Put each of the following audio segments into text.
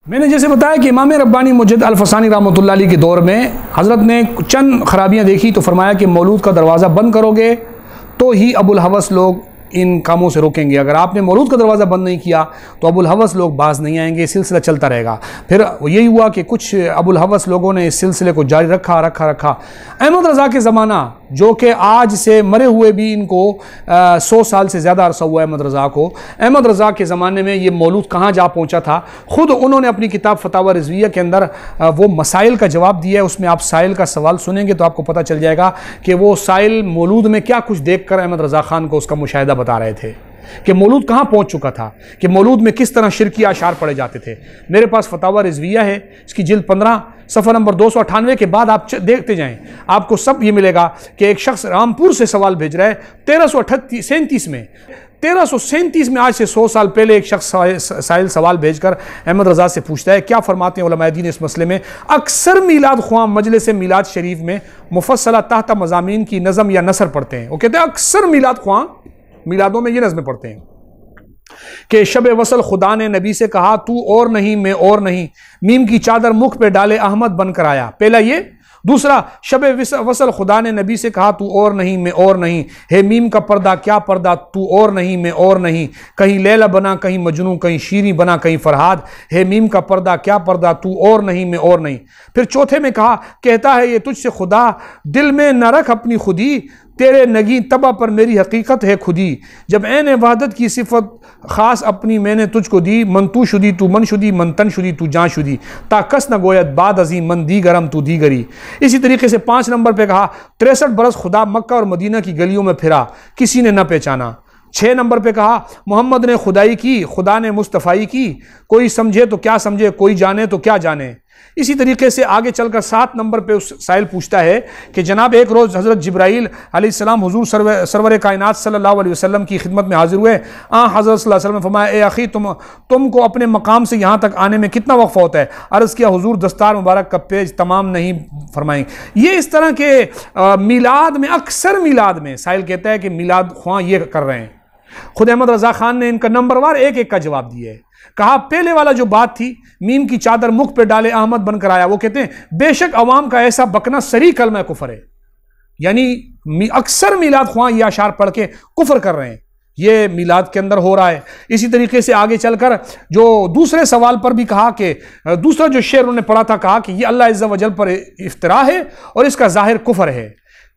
میں نے جیسے بتایا کہ امام ربانی مجد الفسانی رحمۃ اللہ علیہ کے دور میں حضرت نے چند خرابیاں دیکھی تو فرمایا کہ مولود کا دروازہ بند کرو گے تو ہی ابو الہوس لوگ ان کاموں سے روکیں گے، اگر آپ نے مولود کا دروازہ بند نہیں کیا تو ابو الہوس لوگ باز نہیں آئیں گے، سلسلہ چلتا رہے گا۔ پھر یہی ہوا کہ کچھ ابو الہوس لوگوں نے اس سلسلے کو جاری رکھا۔ احمد رضا کے زمانہ جو کہ آج سے مرے ہوئے بھی ان کو 100 سال سے زیادہ عرصہ ہوا احمد رضا کو، احمد رضا کے زمانے میں یہ مولود کہاں جا پہنچا تھا، خود انہوں نے اپنی کتاب فتاوی رضویہ کے اندر وہ مسائل کا جواب دیا ہے۔ اس میں آپ سائل کا سوال سنیں گے تو آپ کو پتہ چل جائے گا کہ وہ سائل مولود میں کیا کچھ دیکھ کر احمد رضا خان کو اس کا مشاہدہ بتا رہے تھے کہ مولود کہاں پہنچ چکا تھا، کہ مولود میں کس طرح شرکی اشعار پڑھے جاتے تھے۔ میرے پاس فتاوی رضویہ ہے، اس کی جلد 15 صفحہ نمبر 298 کے بعد آپ دیکھتے جائیں، آپ کو سب یہ ملے گا کہ ایک شخص رامپور سے سوال بھیج رہا ہے 1337 میں 1337 میں، آج سے 100 سال پہلے ایک شخص سائل سوال بھیج کر احمد رضا سے پوچھتا ہے کیا فرماتے ہیں علماء دین اس مسئلے میں۔ اکثر میلاد خواہ مجلس میلاد شریف میں مفصلہ تحت مضامین کی نظم یا نثر پڑھتے ہیں۔ وہ کہتے ہیں اکثر میلاد خواہ میلادوں میں یہ نظمیں پڑھتے ہیں کہ شب وصل خدا نے نبی سے کہا تو اور نہیں میں اور نہیں، میم کی چادر مکھ پہ ڈالے احمد بن کر آیا، پہلا یہ۔ دوسرا، شب وصل خدا نے نبی سے کہا تو اور نہیں میں اور نہیں، ہے میم کا پردہ کیا پردہ تو اور نہیں میں اور نہیں، کہیں لیلا بنا کہیں مجنوں کہیں شیریں بنا کہیں فرہاد، ہے میم کا پردہ کیا پردہ تو اور نہیں میں اور نہیں۔ پھر چوتھے میں کہا کہتا ہے یہ تجھ سے خدا، دل میں نہ رکھ اپنی خودی، تیرے نگیں طبع پر میری حقیقت ہے خودی، جب عین وحدت کی صفت خاص اپنی میں نے تجھ کو دی، من تو شدی تو من شدی، من تن شدی تو جان شدی، تا کس نہ گوید بعد عظیم من دیگرم تو دیگری۔ اسی طریقے سے 5 نمبر پہ کہا 63 برس خدا مکہ اور مدینہ کی گلیوں میں پھرا، کسی نے نہ پہچانا۔ 6 نمبر پہ کہا محمد نے خدائی کی، خدا نے مصطفیٰ کی، کوئی سمجھے تو کیا سمجھے، کوئی جانے تو کیا جانے۔ اسی طریقے سے آگے چل کر 7 نمبر پہ اس سائل پوچھتا ہے کہ جناب ایک روز حضرت جبرائیل علیہ السلام حضور سرور کائنات صلی اللہ علیہ وسلم کی خدمت میں حاضر ہوئے۔ حضرت صلی اللہ علیہ وسلم نے فرمایا اے اخی تم کو اپنے مقام سے یہاں تک آنے میں کتنا وقفہ ہوتا ہے؟ عرض کیا حضور دستار مبارک کا پیج تمام نہیں فرمائیں۔ یہ اس طرح کے میلاد میں، اکثر میلاد میں سائل کہتا ہے کہ میلاد خواہ یہ کر رہے ہیں۔ خود احمد رضا خان نے ان کا نمبر وار ایک ایک کا جواب دیا ہے۔ کہا پہلے والا جو بات تھی میم کی چادر مکھ پہ ڈالے احمد بن کر آیا، وہ کہتے ہیں بے شک عوام کا ایسا بکنا سری کلمہ کفر ہے، یعنی اکثر میلاد خواہ یہ اشعار پڑھ کے کفر کر رہے ہیں، یہ میلاد کے اندر ہو رہا ہے۔ اسی طریقے سے آگے چل کر جو دوسرے سوال پر بھی کہا کہ دوسرا جو شعر انہوں نے پڑھا تھا، کہا کہ یہ اللہ عز و جل پر افتراء ہے اور اس کا ظاہر کفر ہے۔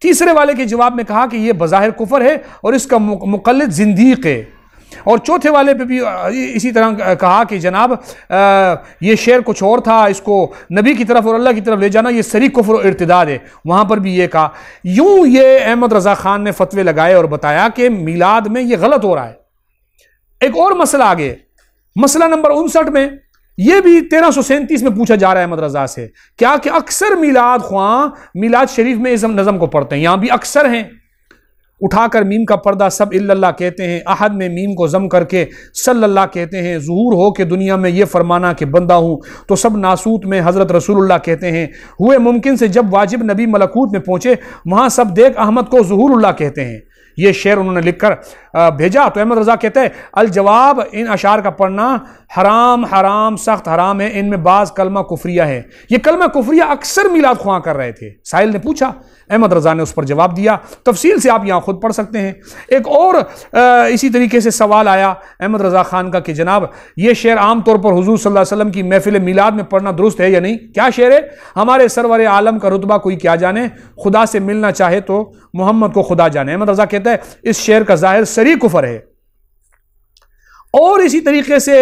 تیسرے والے کے جواب میں کہا کہ یہ بظاہر کفر ہے اور اس کا مقلد زندیق ہے۔ اور چوتھے والے پہ بھی اسی طرح کہا کہ جناب یہ شعر کچھ اور تھا، اس کو نبی کی طرف اور اللہ کی طرف لے جانا یہ سری کفر و ارتداد ہے، وہاں پر بھی یہ کہا۔ یوں یہ احمد رضا خان نے فتوے لگائے اور بتایا کہ میلاد میں یہ غلط ہو رہا ہے۔ ایک اور مسئلہ آگے، مسئلہ نمبر 59 میں، یہ بھی 1337 میں پوچھا جا رہا ہے احمد رضا سے، کیا کہ اکثر میلاد خواہ میلاد شریف میں اس نظم کو پڑھتے ہیں، یہاں بھی اکثر ہیں، اٹھا کر میم کا پردہ سب الا اللہ کہتے ہیں، احد میں میم کو ضم کر کے صلی اللہ کہتے ہیں، ظہور ہو کہ دنیا میں یہ فرمانا کہ بندہ ہوں تو سب ناسوت میں حضرت رسول اللہ کہتے ہیں، ہوئے ممکن سے جب واجب نبی ملکوت میں پہنچے وہاں سب دیکھ احمد کو ظہور اللہ کہتے ہیں۔ یہ شعر انہوں نے لکھ کر بھیجا تو احمد رضا کہتے ہیں الجواب، ان اشعار کا پڑھنا حرام حرام سخت حرام ہے، ان میں بعض کلمہ کفریہ ہے۔ یہ کلمہ کفریہ اکثر میلاد خواہ کر رہے تھے۔ سائل نے پوچھا، احمد رضا نے اس پر جواب دیا، تفصیل سے آپ یہاں خود پڑھ سکتے ہیں۔ ایک اور اسی طریقے سے سوال آیا احمد رضا خان کا کہ جناب یہ شعر عام طور پر حضور صلی اللہ علیہ وسلم کی محفل میلاد میں پڑھنا درست ہے یا نہیں؟ کیا شعر ہے؟ ہمارے سرور عالم کا رتبہ کوئی کیا جانے، خدا سے ملنا چاہے تو محمد کو خدا جانے۔ احمد رضا کہتا ہے اس شعر کا ظاہر سری کفر ہے۔ اور اسی طریقے سے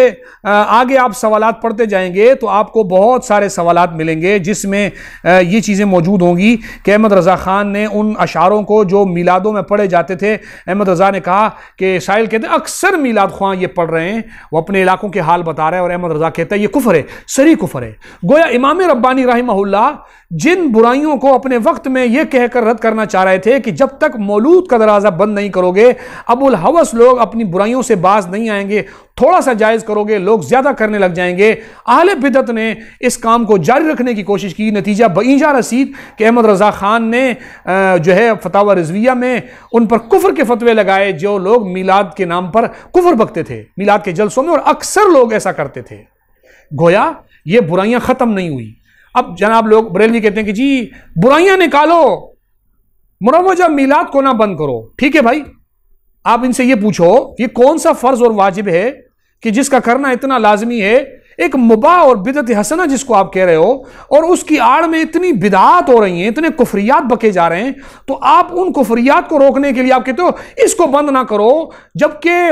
آگے آپ سوالات پڑھتے جائیں گے تو آپ کو بہت سارے سوالات ملیں گے جس میں یہ چیزیں موجود ہوں گی کہ احمد رضا خان نے ان اشعاروں کو جو میلادوں میں پڑھے جاتے تھے، احمد رضا نے کہا کہ سائل کہتے ہیں اکثر میلاد خواہ یہ پڑھ رہے ہیں، وہ اپنے علاقوں کے حال بتا رہے ہیں، اور احمد رضا کہتا ہے یہ کفر ہے، سری کفر ہے۔ گویا امام ربانی رحمہ اللہ جن برائیوں کو اپنے وقت میں یہ کہہ کر رد کرنا چاہ رہے تھے کہ جب تک مولود کا دروازہ بند نہیں کرو گے ابو الہوس لوگ اپنی برائیوں سے باز نہیں آئیں گے، تھوڑا سا جائز کرو گے لوگ زیادہ کرنے لگ جائیں گے۔ اہل بدعت نے اس کام کو جاری رکھنے کی کوشش کی، نتیجہ بینجا رسید کہ احمد رضا خان نے جو ہے فتاوی رضویہ میں ان پر کفر کے فتوے لگائے جو لوگ میلاد کے نام پر کفر بکتے تھے، میلاد کے جلسوں میں، اور اکثر لوگ ایسا کرتے تھے۔ گویا یہ برائیاں ختم نہیں ہوئی۔ اب جناب لوگ بریلوی کہتے ہیں کہ جی برائیاں نکالو، مروجہ میلاد کو نہ بند کرو۔ ٹھیک ہے بھائی، آپ ان سے یہ پوچھو یہ کون سا فرض اور واجب ہے کہ جس کا کرنا اتنا لازمی ہے؟ ایک مباح اور بدعت حسنہ جس کو آپ کہہ رہے ہو، اور اس کی آڑ میں اتنی بدعات ہو رہی ہیں، اتنے کفریات بکے جا رہے ہیں، تو آپ ان کفریات کو روکنے کے لیے آپ کہتے ہو اس کو بند نہ کرو، جبکہ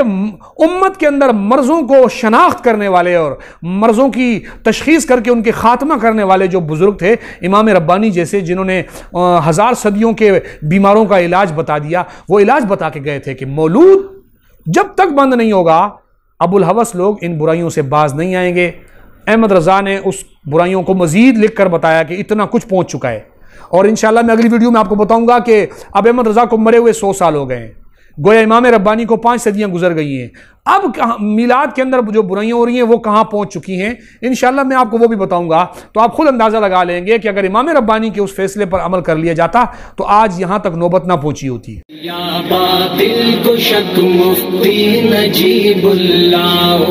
امت کے اندر مرضوں کو شناخت کرنے والے اور مرضوں کی تشخیص کر کے ان کے خاتمہ کرنے والے جو بزرگ تھے، امام ربانی جیسے، جنہوں نے 1000 صدیوں کے بیماروں کا علاج بتا دیا، وہ علاج بتا کے گئے تھے کہ مولود جب تک بند نہیں ہوگا ابو الہوس لوگ ان برائیوں سے باز نہیں آئیں گے۔ احمد رضا نے اس برائیوں کو مزید لکھ کر بتایا کہ اتنا کچھ پہنچ چکا ہے، اور انشاءاللہ میں اگلی ویڈیو میں آپ کو بتاؤں گا کہ اب احمد رضا کو مرے ہوئے 100 سال ہو گئے ہیں، گویا امام ربانی کو 5 صدیاں گزر گئی ہیں، اب میلاد کے اندر جو برائیاں ہو رہی ہیں وہ کہاں پہنچ چکی ہیں، انشاءاللہ میں آپ کو وہ بھی بتاؤں گا۔ تو آپ خود اندازہ لگا لیں گے کہ اگر امام ربانی کے اس فیصلے پر عمل کر لیا جاتا تو آج یہاں تک نوبت نہ پہنچی ہوتی۔ یا باطل کو شک مفتی نجیب اللہ